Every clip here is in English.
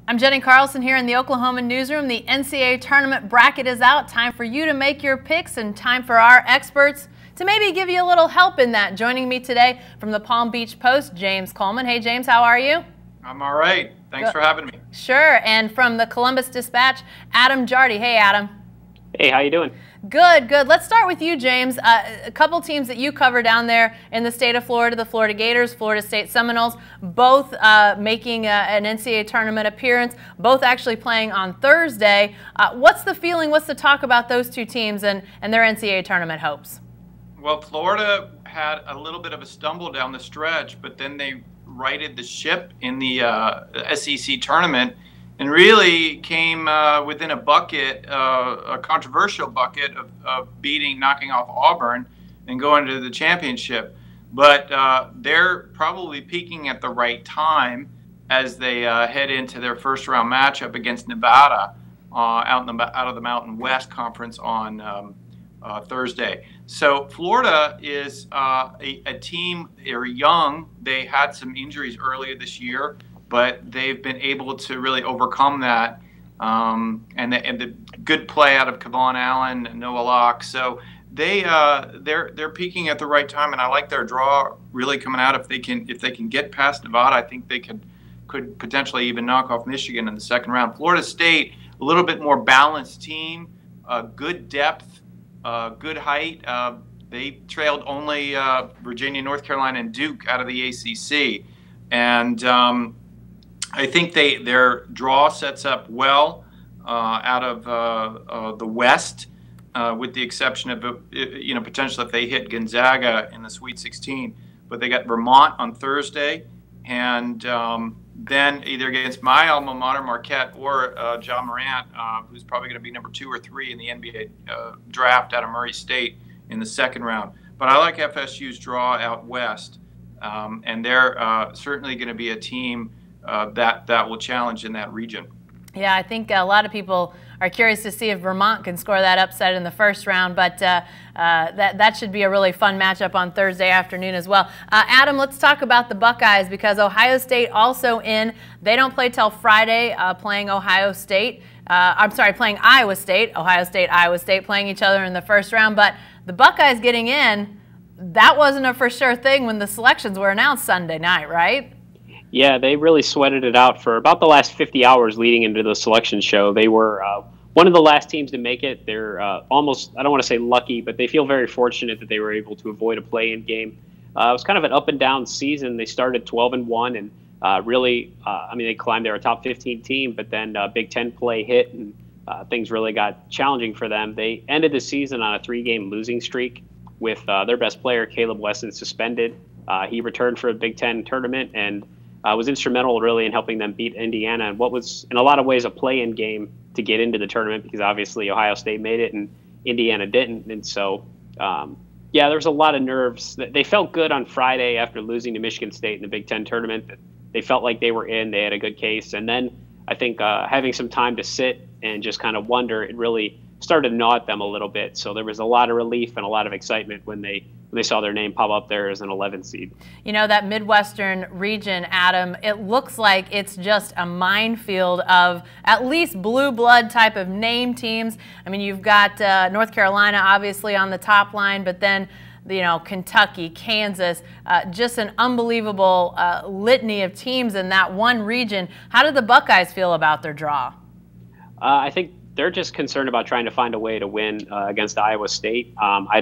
I'm Jenny Carlson here in the Oklahoma newsroom. The NCAA tournament bracket is out. Time for you to make your picks and time for our experts to maybe give you a little help in that. Joining me today from the Palm Beach Post, James Coleman. Hey, James, how are you? I'm all right. Thanks for having me. Sure. And from the Columbus Dispatch, Adam Jardy. Hey, Adam. Hey, how you doing? Good, good. Let's start with you, James. A couple teams that you cover down there in the state of Florida, the Florida Gators, Florida State Seminoles, both making an NCAA tournament appearance, both actually playing on Thursday. What's the feeling, what's the talk about those two teams and their NCAA tournament hopes? Well, Florida had a little bit of a stumble down the stretch, but then they righted the ship in the SEC tournament and really came within a bucket, a controversial bucket of knocking off Auburn and going to the championship. But they're probably peaking at the right time as they head into their first round matchup against Nevada out of the Mountain West Conference on Thursday. So Florida is a team. They're young. They had some injuries earlier this year, but they've been able to really overcome that. And the good play out of Kevon Allen, Noah Locke. So they're peaking at the right time, and I like their draw really coming out. If they can get past Nevada, I think they could potentially even knock off Michigan in the second round. Florida State, a little bit more balanced team, good depth, good height. They trailed only Virginia, North Carolina, and Duke out of the ACC, and I think their draw sets up well out of the West, with the exception of potentially if they hit Gonzaga in the Sweet 16. But they got Vermont on Thursday, and then either against my alma mater, Marquette, or Ja Morant, who's probably going to be number 2 or 3 in the NBA draft out of Murray State in the second round. But I like FSU's draw out west, and they're certainly going to be a team that will challenge in that region. Yeah, I think a lot of people are curious to see if Vermont can score that upset in the first round, but that should be a really fun matchup on Thursday afternoon as well. Adam, let's talk about the Buckeyes, because Ohio State also in. They don't play till Friday, playing Ohio State. I'm sorry, playing Iowa State. Ohio State, Iowa State playing each other in the first round, but the Buckeyes getting in, that wasn't a for sure thing when the selections were announced Sunday night, right? Yeah, they really sweated it out for about the last 50 hours leading into the selection show. They were one of the last teams to make it. They're almost, I don't want to say lucky, but they feel very fortunate that they were able to avoid a play-in game. It was kind of an up-and-down season. They started 12-1 and really, they climbed. They were a top 15 team, but then Big Ten play hit and things really got challenging for them. They ended the season on a 3-game losing streak with their best player, Caleb Wesson, suspended. He returned for a Big Ten tournament and was instrumental really in helping them beat Indiana in what was in a lot of ways a play-in game to get into the tournament, because obviously Ohio State made it and Indiana didn't. And so, yeah, there was a lot of nerves. They felt good on Friday after losing to Michigan State in the Big Ten tournament. That they felt like they were in, they had a good case. And then I think having some time to sit and just kind of wonder, it really started to gnaw at them a little bit. So there was a lot of relief and a lot of excitement when they saw their name pop up there as an 11 seed. You know, that Midwestern region, Adam, it looks like it's just a minefield of at least blue blood type of name teams. I mean, you've got North Carolina obviously on the top line, but then Kentucky, Kansas, just an unbelievable litany of teams in that one region. How did the Buckeyes feel about their draw? I think they're just concerned about trying to find a way to win against Iowa State. I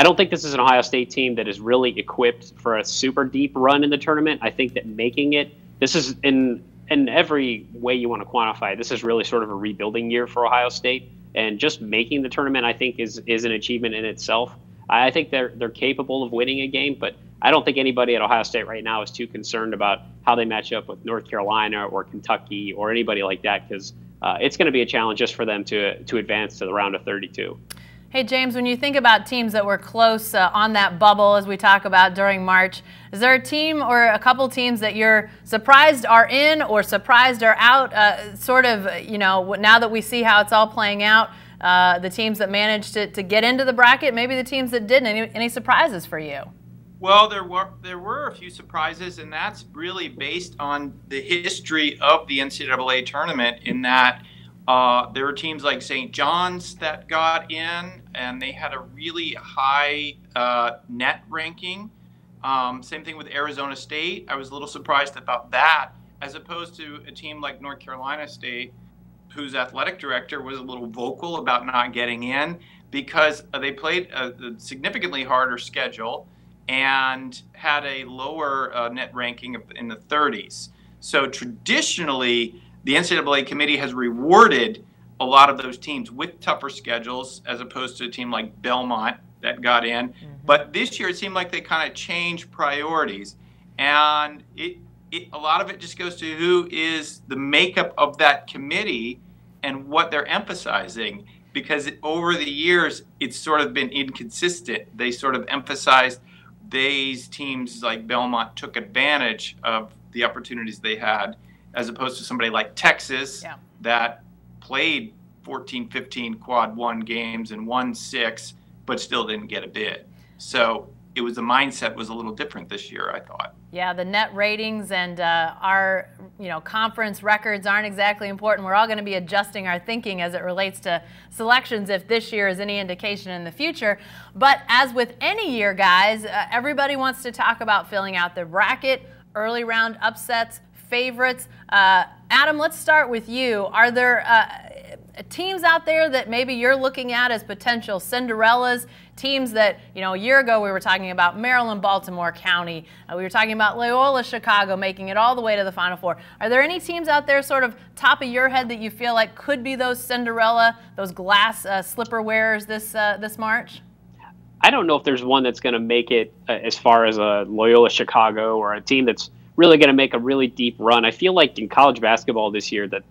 don't think this is an Ohio State team that is really equipped for a super deep run in the tournament. I think that making it, this is in every way you want to quantify it, this is really sort of a rebuilding year for Ohio State. And just making the tournament, I think, is an achievement in itself. I think they're capable of winning a game, but I don't think anybody at Ohio State right now is too concerned about how they match up with North Carolina or Kentucky or anybody like that, because it's going to be a challenge just for them to advance to the round of 32. Hey, James, when you think about teams that were close on that bubble, as we talk about during March, is there a team or a couple teams that you're surprised are in or surprised are out? Now that we see how it's all playing out, the teams that managed to get into the bracket, maybe the teams that didn't. Any surprises for you? Well, there were a few surprises, and that's really based on the history of the NCAA tournament. In that there were teams like St. John's that got in, and they had a really high net ranking. Same thing with Arizona State. I was a little surprised about that, as opposed to a team like North Carolina State, whose athletic director was a little vocal about not getting in because they played a significantly harder schedule and had a lower net ranking in the 30s. So traditionally, the NCAA committee has rewarded a lot of those teams with tougher schedules, as opposed to a team like Belmont that got in. Mm-hmm. But this year, it seemed like they kind of changed priorities, and a lot of it just goes to who is the makeup of that committee and what they're emphasizing. Because over the years, it's sort of been inconsistent. They sort of emphasized these teams like Belmont took advantage of the opportunities they had, as opposed to somebody like Texas that played 14, 15 quad one games and won 6, but still didn't get a bid. So the mindset was a little different this year, I thought. Yeah, the net ratings and our conference records aren't exactly important. We're all going to be adjusting our thinking as it relates to selections if this year is any indication in the future. But as with any year, guys, everybody wants to talk about filling out the bracket, early round upsets, favorites. Adam, let's start with you. Are there teams out there that maybe you're looking at as potential Cinderellas, teams that, a year ago we were talking about Maryland, Baltimore County. We were talking about Loyola Chicago making it all the way to the Final Four. Are there any teams out there sort of top of your head that you feel like could be those Cinderella, those glass slipper wearers this March? I don't know if there's one that's going to make it as far as a Loyola Chicago or a team that's really going to make a really deep run. I feel like in college basketball this year that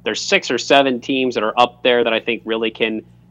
there's 6 or 7 teams that are up there that I think really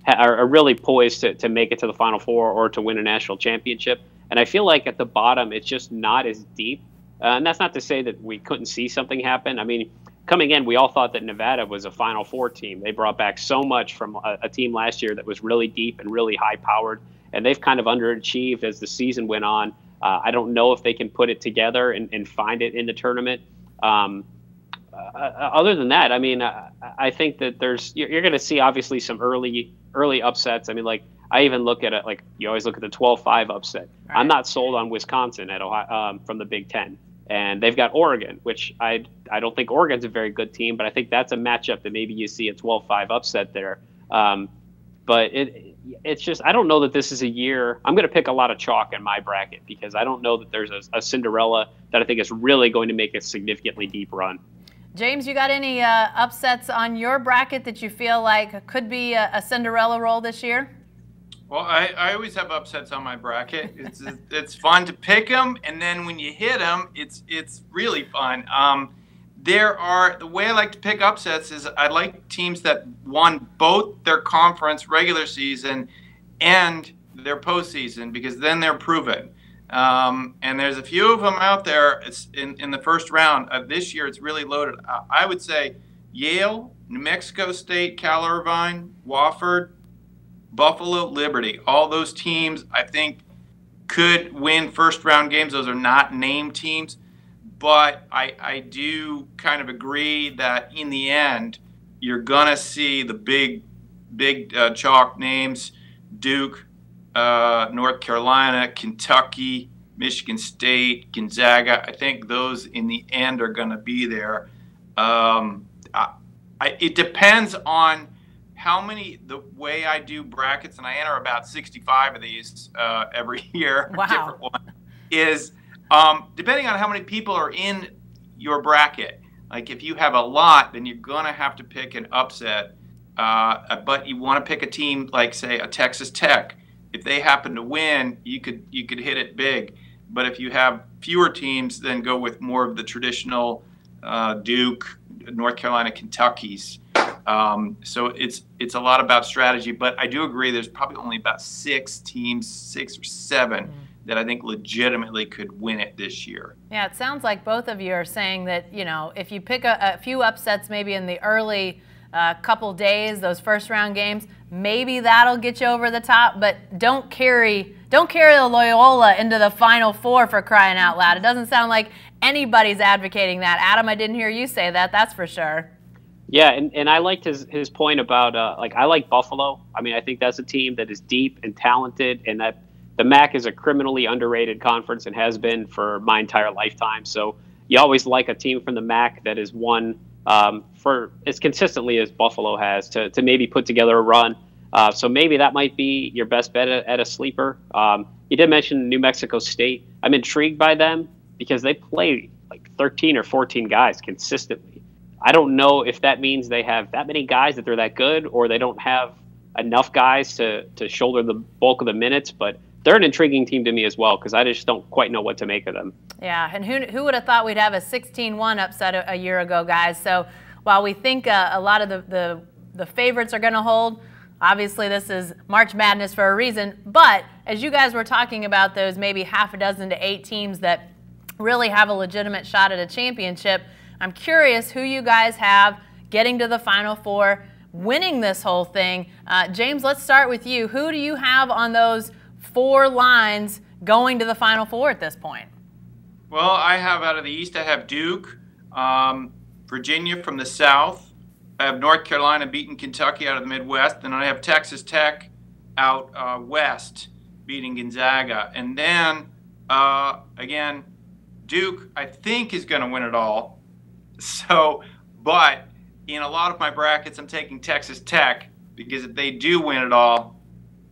are really poised to make it to the Final Four or to win a national championship. And I feel like at the bottom, it's just not as deep. And that's not to say that we couldn't see something happen. I mean, coming in, we all thought that Nevada was a Final Four team. They brought back so much from a team last year that was really deep and really high-powered, and they've kind of underachieved as the season went on. I don't know if they can put it together and find it in the tournament. Other than that, I mean, I think that you're going to see obviously some early upsets. I mean, like I even look at it like you always look at the 12-5 upset. Right. I'm not sold on Wisconsin at Ohio, from the Big Ten, and they've got Oregon, which I don't think Oregon's a very good team, but I think that's a matchup that maybe you see a 12-5 upset there. But it's just I don't know that this is a year. I'm going to pick a lot of chalk in my bracket because I don't know that there's a Cinderella that I think is really going to make a significantly deep run. James, you got any upsets on your bracket that you feel like could be a Cinderella role this year? Well, I always have upsets on my bracket. It's fun to pick them, and then when you hit them, it's really fun. The way I like to pick upsets is I like teams that won both their conference regular season and their postseason, because then they're proven. And there's a few of them out there. It's in the first round of this year. It's really loaded. I would say Yale, New Mexico State, Cal Irvine, Wofford, Buffalo, Liberty. All those teams I think could win first round games. Those are not named teams, but I do kind of agree that in the end you're gonna see the big chalk names: Duke, North Carolina, Kentucky, Michigan State, Gonzaga. I think those in the end are going to be there. It depends on the way I do brackets, and I enter about 65 of these every year. Wow. Different one is depending on how many people are in your bracket. Like if you have a lot, then you're going to have to pick an upset. But you want to pick a team like, say, a Texas Tech. If they happen to win, you could hit it big. But if you have fewer teams, then go with more of the traditional Duke, North Carolina, Kentucky's. So it's a lot about strategy. But I do agree there's probably only about 6 teams, 6 or 7, that I think legitimately could win it this year. Yeah, it sounds like both of you are saying that, if you pick a few upsets maybe in the early couple days, those first round games, maybe that'll get you over the top, but don't Don't carry the Loyola into the Final Four, for crying out loud. It doesn't sound like anybody's advocating that. Adam, I didn't hear you say that, that's for sure. Yeah, and I liked his point about, I like Buffalo. I mean, I think that's a team that is deep and talented, and that the MAC is a criminally underrated conference and has been for my entire lifetime. So you always like a team from the MAC that is won for as consistently as Buffalo has to maybe put together a run. So maybe that might be your best bet at a sleeper. You did mention New Mexico State. I'm intrigued by them because they play like 13 or 14 guys consistently. I don't know if that means they have that many guys that they're that good, or they don't have enough guys to shoulder the bulk of the minutes, but they're an intriguing team to me as well because I just don't quite know what to make of them. Yeah, and who would have thought we'd have a 16-1 upset a year ago, guys? So while we think a lot of the favorites are going to hold, obviously this is March Madness for a reason, but as you guys were talking about those maybe half a dozen to 8 teams that really have a legitimate shot at a championship, I'm curious who you guys have getting to the Final Four, winning this whole thing. James, let's start with you. Who do you have on those 4 lines going to the Final Four at this point? Well, I have out of the East, I have Duke, Virginia from the South. I have North Carolina beating Kentucky out of the Midwest. And I have Texas Tech out West beating Gonzaga. And then, again, Duke, I think, is going to win it all. So, but in a lot of my brackets, I'm taking Texas Tech because if they do win it all,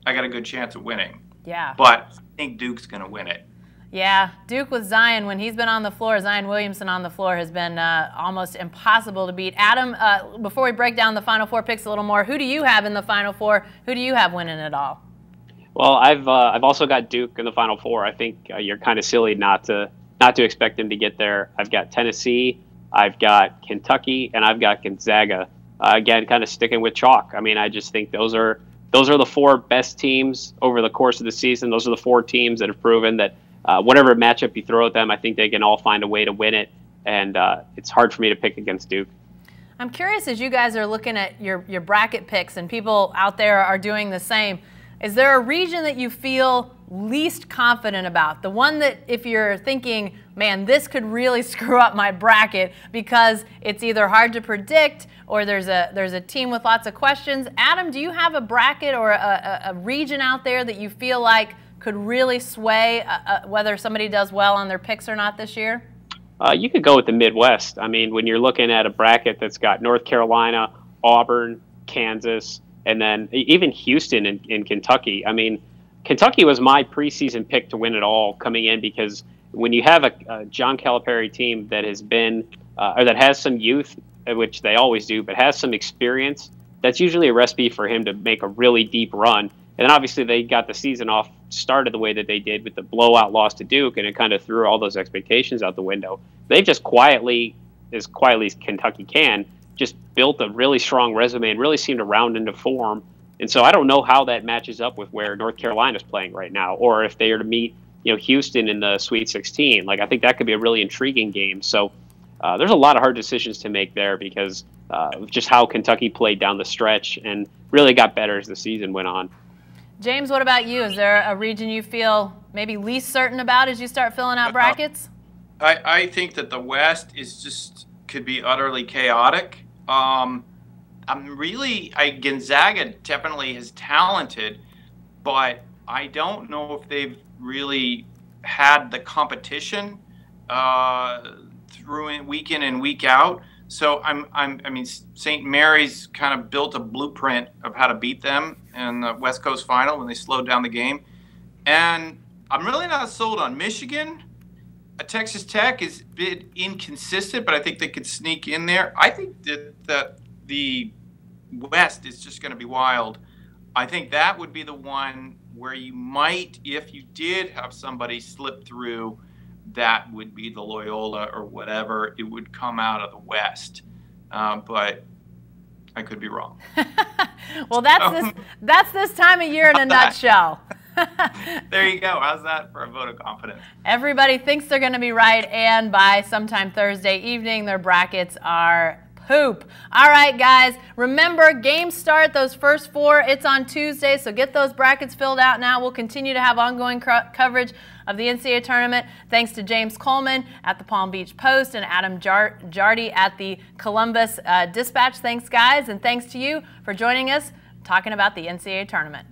I got a good chance of winning. Yeah. But I think Duke's going to win it. Yeah, Duke with Zion, when he's been on the floor, Zion Williamson on the floor, has been almost impossible to beat. Adam, before we break down the Final Four picks a little more, who do you have in the Final Four? Who do you have winning it all? Well, I've also got Duke in the Final Four. I think you're kind of silly not to expect him to get there. I've got Tennessee, I've got Kentucky, and I've got Gonzaga. Again, kind of sticking with chalk. I mean, I just think those are the 4 best teams over the course of the season. Those are the 4 teams that have proven that whatever matchup you throw at them, I think they can all find a way to win it. And it's hard for me to pick against Duke. I'm curious, as you guys are looking at your bracket picks and people out there are doing the same, is there a region that you feel least confident about? The one that if you're thinking, man, this could really screw up my bracket because it's either hard to predict or there's a team with lots of questions. Adam, do you have a bracket or a region out there that you feel like could really sway whether somebody does well on their picks or not this year? You could go with the Midwest. I mean, when you're looking at a bracket that's got North Carolina, Auburn, Kansas, and then even Houston and Kentucky. I mean, Kentucky was my preseason pick to win it all coming in because when you have a John Calipari team that has been or that has some youth, which they always do, but has some experience, that's usually a recipe for him to make a really deep run. And then obviously they got the season off started the way that they did with the blowout loss to Duke, and it kind of threw all those expectations out the window. They've just quietly as Kentucky can, just built a really strong resume and really seemed to round into form. And so I don't know how that matches up with where North Carolina's playing right now, or if they are to meet, Houston in the Sweet 16. Like, I think that could be a really intriguing game. So there's a lot of hard decisions to make there because of just how Kentucky played down the stretch and really got better as the season went on. James, what about you? Is there a region you feel maybe least certain about as you start filling out brackets? I think that the West could be utterly chaotic. Gonzaga definitely is talented, but I don't know if they've really had the competition through week in and week out. So I mean, St. Mary's kind of built a blueprint of how to beat them in the West Coast Final when they slowed down the game, and I'm really not sold on Michigan. Texas Tech is a bit inconsistent, but I think they could sneak in there. I think that the West is just going to be wild. I think that would be the one where you might, if you did have somebody slip through, that would be the Loyola or whatever. It would come out of the West, but I could be wrong. Well, that's this time of year in a nutshell. There you go. How's that for a vote of confidence? Everybody thinks they're going to be right, and by sometime Thursday evening, their brackets are hoop. All right, guys, remember, games start, those first 4, it's on Tuesday, so get those brackets filled out now. We'll continue to have ongoing coverage of the NCAA tournament. Thanks to James Coleman at the Palm Beach Post and Adam Jardy at the Columbus Dispatch. Thanks, guys, and thanks to you for joining us talking about the NCAA tournament.